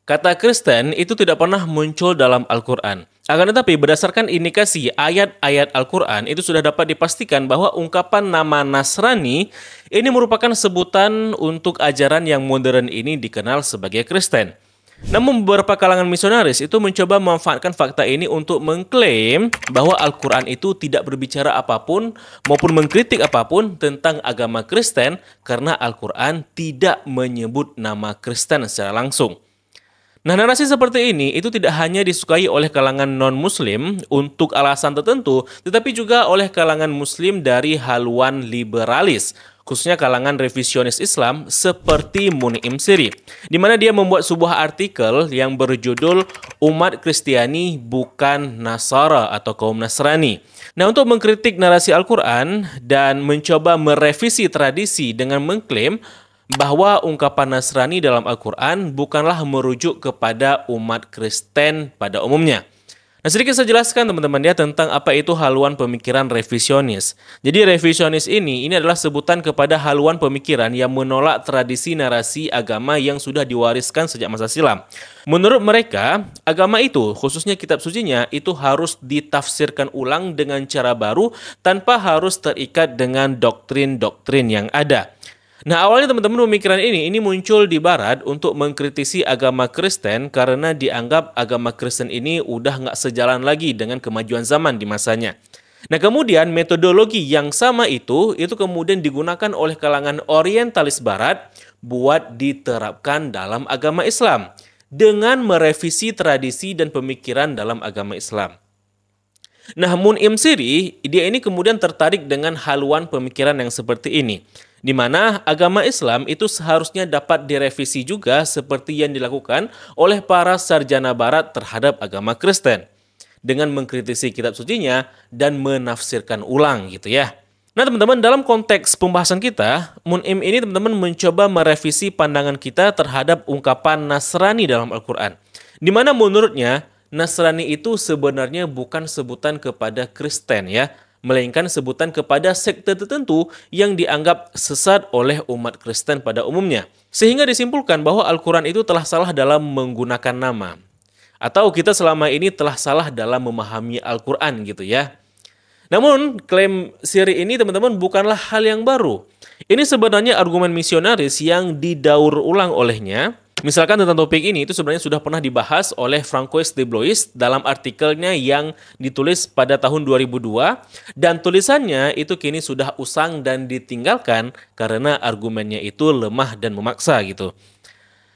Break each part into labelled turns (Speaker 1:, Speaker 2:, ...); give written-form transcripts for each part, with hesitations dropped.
Speaker 1: Kata Kristen itu tidak pernah muncul dalam Al-Quran. Akan tetapi berdasarkan indikasi ayat-ayat Al-Quran itu sudah dapat dipastikan bahwa ungkapan nama Nasrani ini merupakan sebutan untuk ajaran yang modern ini dikenal sebagai Kristen. Namun beberapa kalangan misionaris itu mencoba memanfaatkan fakta ini untuk mengklaim bahwa Al-Quran itu tidak berbicara apapun maupun mengkritik apapun tentang agama Kristen karena Al-Quran tidak menyebut nama Kristen secara langsung. Nah, narasi seperti ini itu tidak hanya disukai oleh kalangan non-muslim untuk alasan tertentu, tetapi juga oleh kalangan muslim dari haluan liberalis, khususnya kalangan revisionis Islam seperti Mun'im Siri, di mana dia membuat sebuah artikel yang berjudul Umat Kristiani Bukan Nasara atau Kaum Nasrani. Nah, untuk mengkritik narasi Al-Quran dan mencoba merevisi tradisi dengan mengklaim bahwa ungkapan Nasrani dalam Al-Quran bukanlah merujuk kepada umat Kristen pada umumnya. Nah, sedikit saya jelaskan teman-teman ya tentang apa itu haluan pemikiran revisionis. Jadi revisionis ini adalah sebutan kepada haluan pemikiran yang menolak tradisi narasi agama yang sudah diwariskan sejak masa silam. Menurut mereka, agama itu, khususnya kitab sucinya, itu harus ditafsirkan ulang dengan cara baru tanpa harus terikat dengan doktrin-doktrin yang ada. Nah, awalnya teman-teman pemikiran ini muncul di barat untuk mengkritisi agama Kristen karena dianggap agama Kristen ini udah nggak sejalan lagi dengan kemajuan zaman di masanya. Nah, kemudian metodologi yang sama itu kemudian digunakan oleh kalangan orientalis barat buat diterapkan dalam agama Islam dengan merevisi tradisi dan pemikiran dalam agama Islam. Nah, Mun'im Siri, dia ini kemudian tertarik dengan haluan pemikiran yang seperti ini, di mana agama Islam itu seharusnya dapat direvisi juga seperti yang dilakukan oleh para sarjana barat terhadap agama Kristen, dengan mengkritisi kitab sucinya dan menafsirkan ulang gitu ya. Nah teman-teman, dalam konteks pembahasan kita, Mun'im ini teman-teman mencoba merevisi pandangan kita terhadap ungkapan Nasrani dalam Al-Quran, di mana menurutnya Nasrani itu sebenarnya bukan sebutan kepada Kristen ya, melainkan sebutan kepada sekte tertentu yang dianggap sesat oleh umat Kristen pada umumnya. Sehingga disimpulkan bahwa Al-Quran itu telah salah dalam menggunakan nama. Atau kita selama ini telah salah dalam memahami Al-Quran gitu ya. Namun klaim Siri ini teman-teman bukanlah hal yang baru. Ini sebenarnya argumen misionaris yang didaur ulang olehnya. Misalkan tentang topik ini itu sebenarnya sudah pernah dibahas oleh Francois de Blois dalam artikelnya yang ditulis pada tahun 2002 dan tulisannya itu kini sudah usang dan ditinggalkan karena argumennya itu lemah dan memaksa gitu.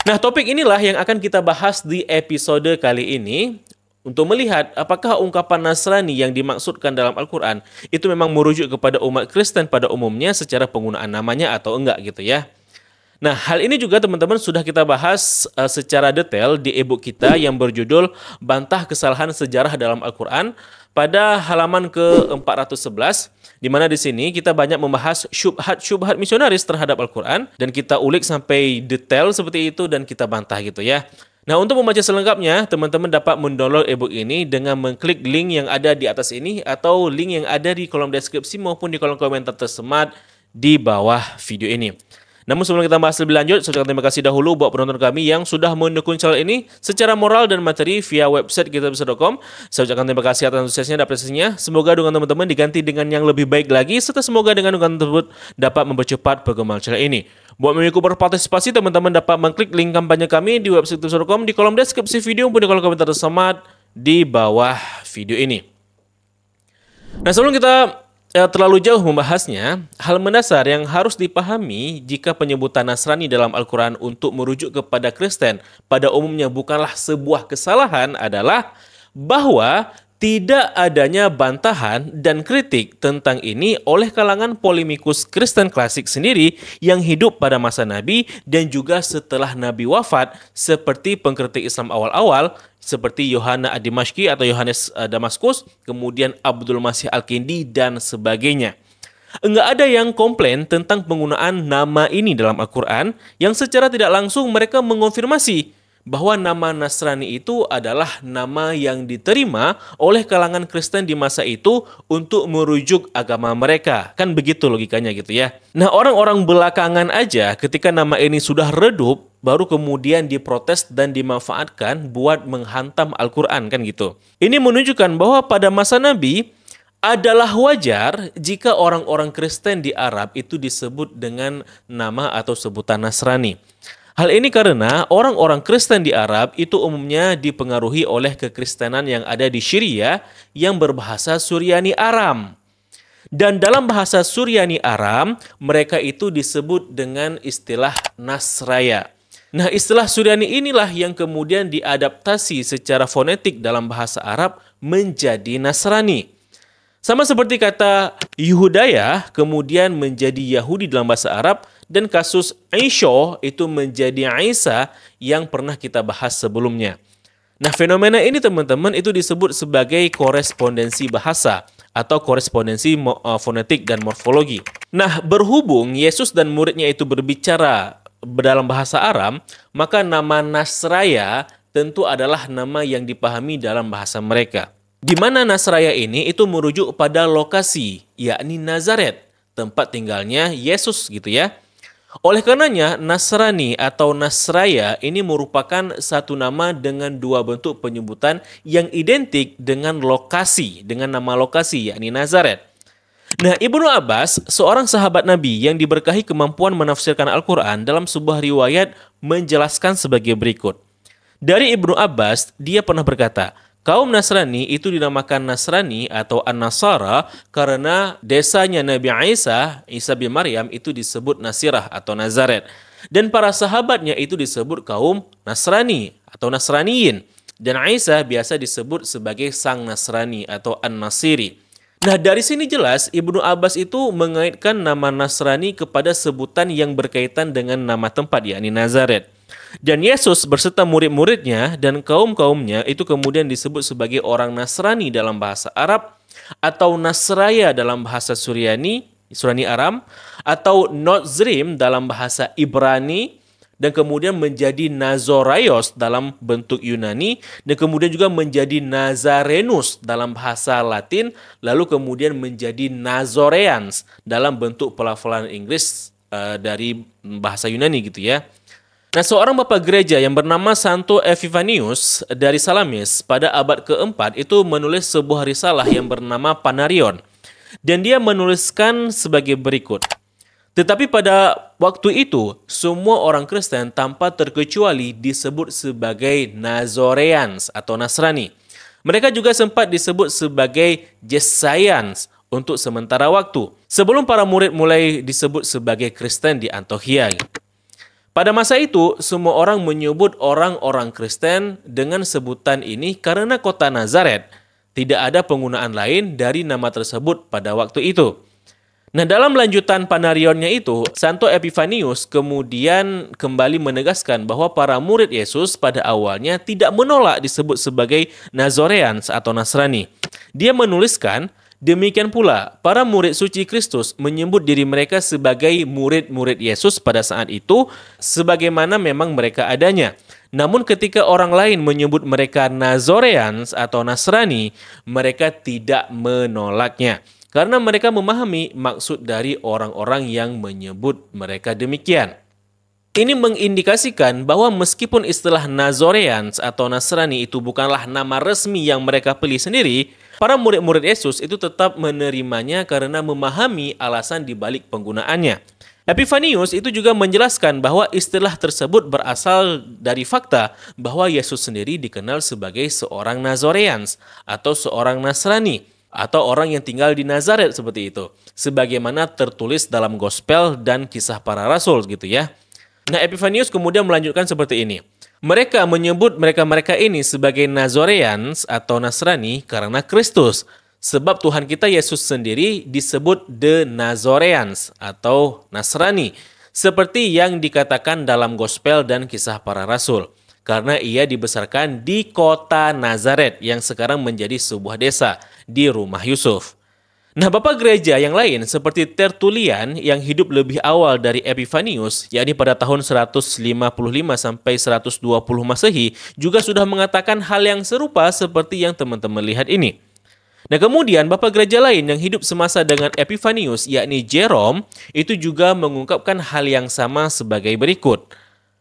Speaker 1: Nah, topik inilah yang akan kita bahas di episode kali ini untuk melihat apakah ungkapan Nasrani yang dimaksudkan dalam Al-Quran itu memang merujuk kepada umat Kristen pada umumnya secara penggunaan namanya atau enggak gitu ya. Nah, hal ini juga teman-teman sudah kita bahas secara detail di e-book kita yang berjudul Bantah Kesalahan Sejarah dalam Al-Quran pada halaman ke-411, di mana di sini kita banyak membahas syubhat-syubhat misionaris terhadap Al-Quran dan kita ulik sampai detail seperti itu dan kita bantah gitu ya. Nah, untuk membaca selengkapnya, teman-teman dapat mendownload e-book ini dengan mengklik link yang ada di atas ini atau link yang ada di kolom deskripsi maupun di kolom komentar tersemat di bawah video ini. Namun sebelum kita bahas lebih lanjut, saya ucapkan terima kasih dahulu buat penonton kami yang sudah mendukung channel ini secara moral dan materi via website kitabisa.com. Saya ucapkan terima kasih atas antusiasnya dan apresiasinya. Semoga dukungan teman-teman diganti dengan yang lebih baik lagi, serta semoga dengan dukungan tersebut dapat mempercepat perkembangan channel ini. Buat mengikuti berpartisipasi, teman-teman dapat mengklik link kampanye kami di website kitabisa.com di kolom deskripsi video maupun di kolom komentar tersemat di bawah video ini. Nah, sebelum kita terlalu jauh membahasnya, hal mendasar yang harus dipahami jika penyebutan Nasrani dalam Al-Quran untuk merujuk kepada Kristen pada umumnya bukanlah sebuah kesalahan adalah bahwa tidak adanya bantahan dan kritik tentang ini oleh kalangan polemikus Kristen klasik sendiri yang hidup pada masa Nabi dan juga setelah Nabi wafat, seperti pengkritik Islam awal-awal seperti Yohana ad-Dimashqi atau Yohanes Damaskus, kemudian Abdul Masih Al-Kindi dan sebagainya. Enggak ada yang komplain tentang penggunaan nama ini dalam Al-Quran yang secara tidak langsung mereka mengonfirmasi bahwa nama Nasrani itu adalah nama yang diterima oleh kalangan Kristen di masa itu untuk merujuk agama mereka. Kan begitu logikanya gitu ya. Nah, orang-orang belakangan aja ketika nama ini sudah redup, baru kemudian diprotes dan dimanfaatkan buat menghantam Al-Quran kan gitu. Ini menunjukkan bahwa pada masa Nabi adalah wajar jika orang-orang Kristen di Arab itu disebut dengan nama atau sebutan Nasrani. Hal ini karena orang-orang Kristen di Arab itu umumnya dipengaruhi oleh kekristenan yang ada di Syria yang berbahasa Suryani Aram. Dan dalam bahasa Suryani Aram, mereka itu disebut dengan istilah Nasraya. Nah, istilah Suryani inilah yang kemudian diadaptasi secara fonetik dalam bahasa Arab menjadi Nasrani. Sama seperti kata Yehudaya kemudian menjadi Yahudi dalam bahasa Arab, dan kasus Aisha itu menjadi Isa yang pernah kita bahas sebelumnya. Nah, fenomena ini teman-teman itu disebut sebagai korespondensi bahasa atau korespondensi fonetik dan morfologi. Nah, berhubung Yesus dan muridnya itu berbicara dalam bahasa Aram, maka nama Nasraya tentu adalah nama yang dipahami dalam bahasa mereka. Di mana Nasraya ini itu merujuk pada lokasi, yakni Nazaret, tempat tinggalnya Yesus gitu ya. Oleh karenanya, Nasrani atau Nasraya ini merupakan satu nama dengan dua bentuk penyebutan yang identik dengan lokasi, dengan nama lokasi, yakni Nazaret. Nah, Ibnu Abbas, seorang sahabat Nabi yang diberkahi kemampuan menafsirkan Al-Quran, dalam sebuah riwayat menjelaskan sebagai berikut. Dari Ibnu Abbas, dia pernah berkata, kaum Nasrani itu dinamakan Nasrani atau An-Nasara karena desanya Nabi Isa bin Maryam itu disebut Nasirah atau Nazaret. Dan para sahabatnya itu disebut kaum Nasrani atau Nasraniyin. Dan Isa biasa disebut sebagai Sang Nasrani atau An-Nasiri. Nah, dari sini jelas Ibnu Abbas itu mengaitkan nama Nasrani kepada sebutan yang berkaitan dengan nama tempat, yakni Nazaret. Dan Yesus berserta murid-muridnya dan kaum-kaumnya itu kemudian disebut sebagai orang Nasrani dalam bahasa Arab, atau Nasraya dalam bahasa Suryani Aram, atau Nozrim dalam bahasa Ibrani, dan kemudian menjadi Nazoraios dalam bentuk Yunani, dan kemudian juga menjadi Nazarenus dalam bahasa Latin, lalu kemudian menjadi Nazoreans dalam bentuk pelafalan Inggris dari bahasa Yunani gitu ya. Nah, seorang bapak gereja yang bernama Santo Epifanius dari Salamis pada abad keempat itu menulis sebuah risalah yang bernama Panarion. Dan dia menuliskan sebagai berikut. Tetapi pada waktu itu, semua orang Kristen tanpa terkecuali disebut sebagai Nazoreans atau Nasrani. Mereka juga sempat disebut sebagai Jesaians untuk sementara waktu, sebelum para murid mulai disebut sebagai Kristen di Antiokhia. Pada masa itu, semua orang menyebut orang-orang Kristen dengan sebutan ini karena kota Nazaret tidak ada penggunaan lain dari nama tersebut pada waktu itu. Nah, dalam lanjutan Panarionnya itu, Santo Epifanius kemudian kembali menegaskan bahwa para murid Yesus pada awalnya tidak menolak disebut sebagai Nazoreans atau Nasrani. Dia menuliskan, demikian pula, para murid suci Kristus menyebut diri mereka sebagai murid-murid Yesus pada saat itu, sebagaimana memang mereka adanya. Namun ketika orang lain menyebut mereka Nazoreans atau Nasrani, mereka tidak menolaknya. Karena mereka memahami maksud dari orang-orang yang menyebut mereka demikian. Ini mengindikasikan bahwa meskipun istilah Nazoreans atau Nasrani itu bukanlah nama resmi yang mereka pilih sendiri, para murid-murid Yesus itu tetap menerimanya karena memahami alasan dibalik penggunaannya. Epifanius itu juga menjelaskan bahwa istilah tersebut berasal dari fakta bahwa Yesus sendiri dikenal sebagai seorang Nazoreans atau seorang Nasrani, atau orang yang tinggal di Nazaret seperti itu, sebagaimana tertulis dalam Gospel dan Kisah Para Rasul gitu ya. Nah, Epifanius kemudian melanjutkan seperti ini. Mereka menyebut mereka-mereka ini sebagai Nazoreans atau Nasrani karena Kristus, sebab Tuhan kita Yesus sendiri disebut The Nazoreans atau Nasrani, seperti yang dikatakan dalam Gospel dan Kisah Para Rasul. Karena ia dibesarkan di kota Nazaret yang sekarang menjadi sebuah desa di rumah Yusuf. Nah, bapak gereja yang lain seperti Tertullian yang hidup lebih awal dari Epifanius, yakni pada tahun 155 sampai 120 Masehi, juga sudah mengatakan hal yang serupa seperti yang teman-teman lihat ini. Nah, kemudian bapak gereja lain yang hidup semasa dengan Epifanius, yakni Jerome, itu juga mengungkapkan hal yang sama sebagai berikut.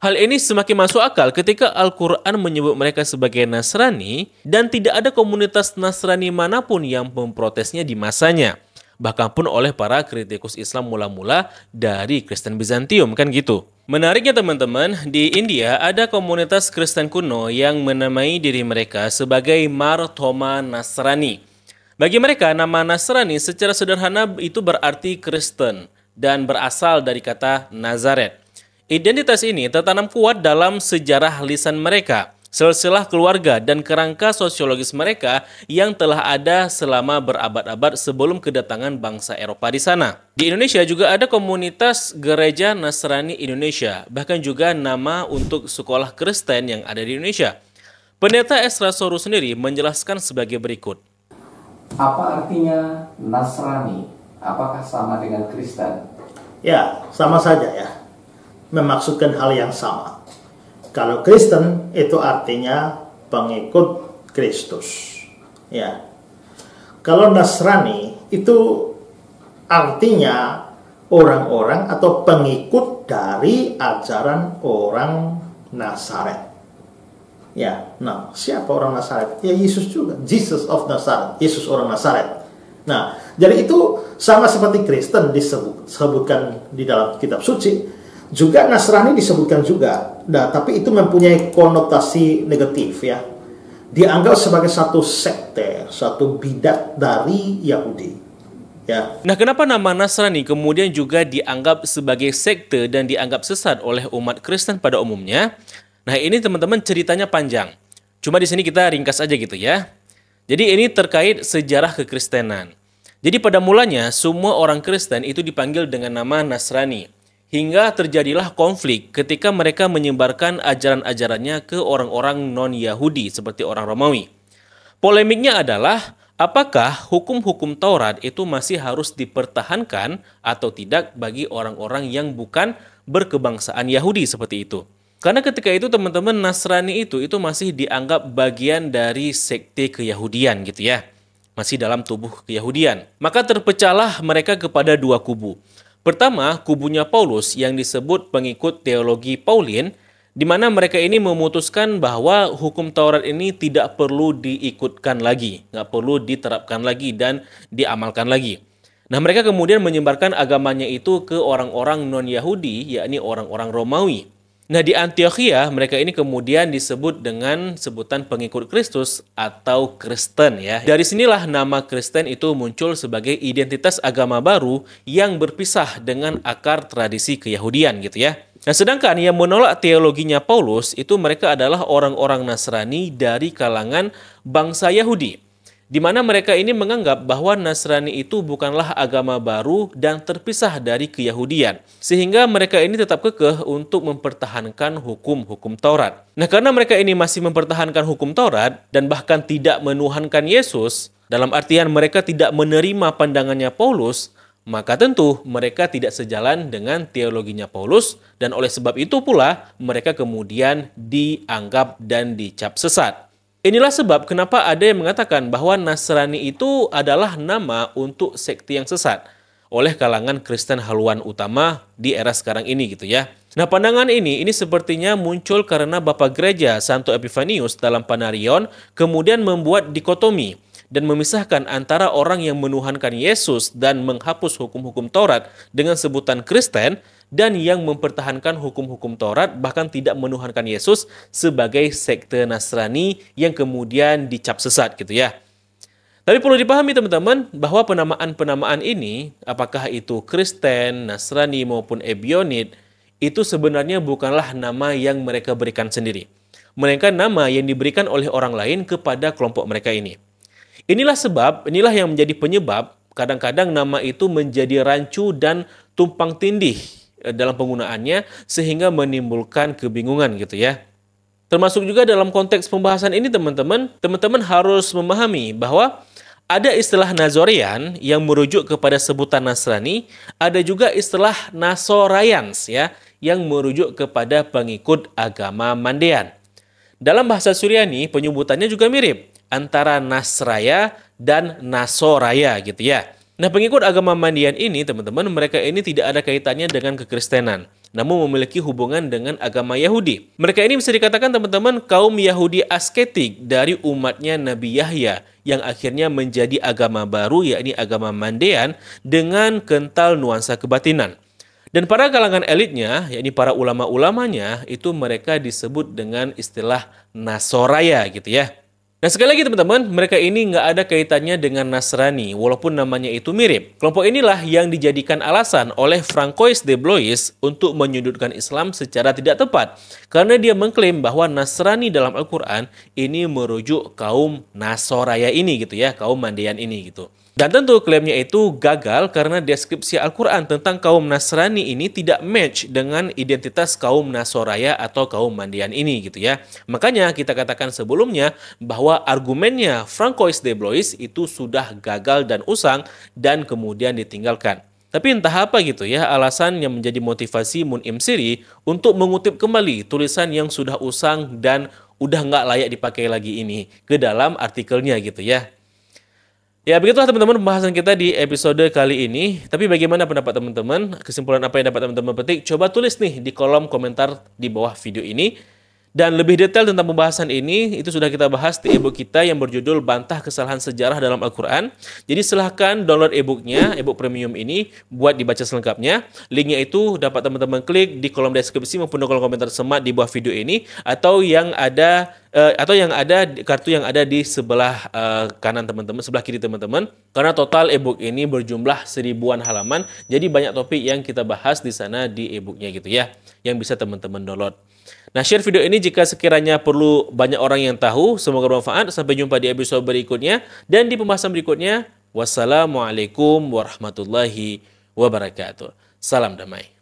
Speaker 1: Hal ini semakin masuk akal ketika Al-Quran menyebut mereka sebagai Nasrani dan tidak ada komunitas Nasrani manapun yang memprotesnya di masanya. Bahkan pun oleh para kritikus Islam mula-mula dari Kristen Bizantium, kan gitu. Menariknya teman-teman, di India ada komunitas Kristen kuno yang menamai diri mereka sebagai Mar Thoma Nasrani. Bagi mereka, nama Nasrani secara sederhana itu berarti Kristen dan berasal dari kata Nazaret. Identitas ini tertanam kuat dalam sejarah lisan mereka, silsilah keluarga dan kerangka sosiologis mereka yang telah ada selama berabad-abad sebelum kedatangan bangsa Eropa di sana. Di Indonesia juga ada komunitas Gereja Nasrani Indonesia, bahkan juga nama untuk sekolah Kristen yang ada di Indonesia. Pendeta Esra Soru sendiri menjelaskan sebagai berikut.
Speaker 2: Apa artinya Nasrani? Apakah sama dengan Kristen?
Speaker 3: Ya, sama saja ya. Memaksudkan hal yang sama. Kalau Kristen itu artinya pengikut Kristus. Ya. Kalau Nasrani itu artinya orang-orang atau pengikut dari ajaran orang Nazaret. Ya, nah siapa orang Nazaret? Ya Yesus juga, Jesus of Nazareth, Yesus orang Nazaret. Nah, jadi itu sama seperti Kristen disebutkan di dalam kitab suci. Juga Nasrani disebutkan juga, nah, tapi itu mempunyai konotasi negatif ya. Dianggap sebagai satu sekte, satu bidat dari Yahudi. Ya.
Speaker 1: Nah, kenapa nama Nasrani kemudian juga dianggap sebagai sekte dan dianggap sesat oleh umat Kristen pada umumnya? Nah, ini teman-teman ceritanya panjang. Cuma di sini kita ringkas aja gitu ya. Jadi ini terkait sejarah kekristenan. Jadi pada mulanya semua orang Kristen itu dipanggil dengan nama Nasrani. Hingga terjadilah konflik ketika mereka menyebarkan ajaran-ajarannya ke orang-orang non-Yahudi seperti orang Romawi. Polemiknya adalah apakah hukum-hukum Taurat itu masih harus dipertahankan atau tidak bagi orang-orang yang bukan berkebangsaan Yahudi seperti itu. Karena ketika itu teman-teman Nasrani itu masih dianggap bagian dari sekte keyahudian gitu ya. Masih dalam tubuh keyahudian. Maka terpecahlah mereka kepada dua kubu. Pertama, kubunya Paulus yang disebut pengikut teologi Paulin, di mana mereka ini memutuskan bahwa hukum Taurat ini tidak perlu diikutkan lagi, nggak perlu diterapkan lagi dan diamalkan lagi. Nah, mereka kemudian menyebarkan agamanya itu ke orang-orang non-Yahudi, yakni orang-orang Romawi. Nah, di Antiokhia, mereka ini kemudian disebut dengan sebutan pengikut Kristus atau Kristen ya. Dari sinilah nama Kristen itu muncul sebagai identitas agama baru yang berpisah dengan akar tradisi keyahudian gitu ya. Nah, sedangkan yang menolak teologinya Paulus itu mereka adalah orang-orang Nasrani dari kalangan bangsa Yahudi. Di mana mereka ini menganggap bahwa Nasrani itu bukanlah agama baru dan terpisah dari keyahudian. Sehingga mereka ini tetap kekeh untuk mempertahankan hukum-hukum Taurat. Nah, karena mereka ini masih mempertahankan hukum Taurat dan bahkan tidak menuhankan Yesus, dalam artian mereka tidak menerima pandangannya Paulus, maka tentu mereka tidak sejalan dengan teologinya Paulus dan oleh sebab itu pula mereka kemudian dianggap dan dicap sesat. Inilah sebab kenapa ada yang mengatakan bahwa Nasrani itu adalah nama untuk sekte yang sesat oleh kalangan Kristen haluan utama di era sekarang ini gitu ya. Nah, pandangan ini sepertinya muncul karena Bapak Gereja Santo Epifanius dalam Panarion kemudian membuat dikotomi dan memisahkan antara orang yang menuhankan Yesus dan menghapus hukum-hukum Taurat dengan sebutan Kristen dan yang mempertahankan hukum-hukum Taurat bahkan tidak menuhankan Yesus sebagai sekte Nasrani yang kemudian dicap sesat gitu ya. Tapi perlu dipahami teman-teman bahwa penamaan-penamaan ini, apakah itu Kristen, Nasrani maupun Ebionit, itu sebenarnya bukanlah nama yang mereka berikan sendiri. Melainkan nama yang diberikan oleh orang lain kepada kelompok mereka ini. Inilah yang menjadi penyebab kadang-kadang nama itu menjadi rancu dan tumpang tindih dalam penggunaannya sehingga menimbulkan kebingungan gitu ya. Termasuk juga dalam konteks pembahasan ini teman-teman harus memahami bahwa ada istilah Nazorean yang merujuk kepada sebutan Nasrani, ada juga istilah Nasorayans ya yang merujuk kepada pengikut agama Mandean. Dalam bahasa Suryani penyebutannya juga mirip antara Nasraya dan Nasoraya gitu ya. Nah, pengikut agama Mandean ini, teman-teman, mereka ini tidak ada kaitannya dengan kekristenan. namun memiliki hubungan dengan agama Yahudi. Mereka ini bisa dikatakan teman-teman kaum Yahudi asketik dari umatnya Nabi Yahya yang akhirnya menjadi agama baru, yakni agama Mandean dengan kental nuansa kebatinan. Dan para kalangan elitnya, yakni para ulama-ulamanya, itu mereka disebut dengan istilah Nasoraya gitu ya. Nah sekali lagi teman-teman, mereka ini nggak ada kaitannya dengan Nasrani, walaupun namanya itu mirip. Kelompok inilah yang dijadikan alasan oleh Francois de Blois untuk menyudutkan Islam secara tidak tepat. Karena dia mengklaim bahwa Nasrani dalam Al-Quran ini merujuk kaum Nasoraya ini gitu ya, kaum Mandean ini gitu. Dan tentu klaimnya itu gagal karena deskripsi Al-Quran tentang kaum Nasrani ini tidak match dengan identitas kaum Nasoraya atau kaum Mandean ini gitu ya. Makanya kita katakan sebelumnya bahwa argumennya Francois de Blois itu sudah gagal dan usang dan kemudian ditinggalkan. Tapi entah apa gitu ya alasan yang menjadi motivasi Mun'im Siri untuk mengutip kembali tulisan yang sudah usang dan udah nggak layak dipakai lagi ini ke dalam artikelnya gitu ya. Ya, begitulah teman-teman pembahasan kita di episode kali ini. Tapi bagaimana pendapat teman-teman? Kesimpulan apa yang dapat teman-teman petik? Coba tulis nih di kolom komentar di bawah video ini. Dan lebih detail tentang pembahasan ini, itu sudah kita bahas di ebook kita yang berjudul Bantah Kesalahan Sejarah dalam Al-Quran. Jadi silahkan download ebooknya, ebook premium ini, buat dibaca selengkapnya. Linknya itu dapat teman-teman klik di kolom deskripsi maupun di kolom komentar semat di bawah video ini. Atau yang ada kartu yang ada di sebelah kanan teman-teman, sebelah kiri teman-teman. Karena total ebook ini berjumlah 1000-an halaman, jadi banyak topik yang kita bahas di sana di ebooknya gitu ya, yang bisa teman-teman download. Nah, share video ini jika sekiranya perlu banyak orang yang tahu. Semoga bermanfaat. Sampai jumpa di episode berikutnya dan di pembahasan berikutnya. Wassalamualaikum warahmatullahi wabarakatuh. Salam damai.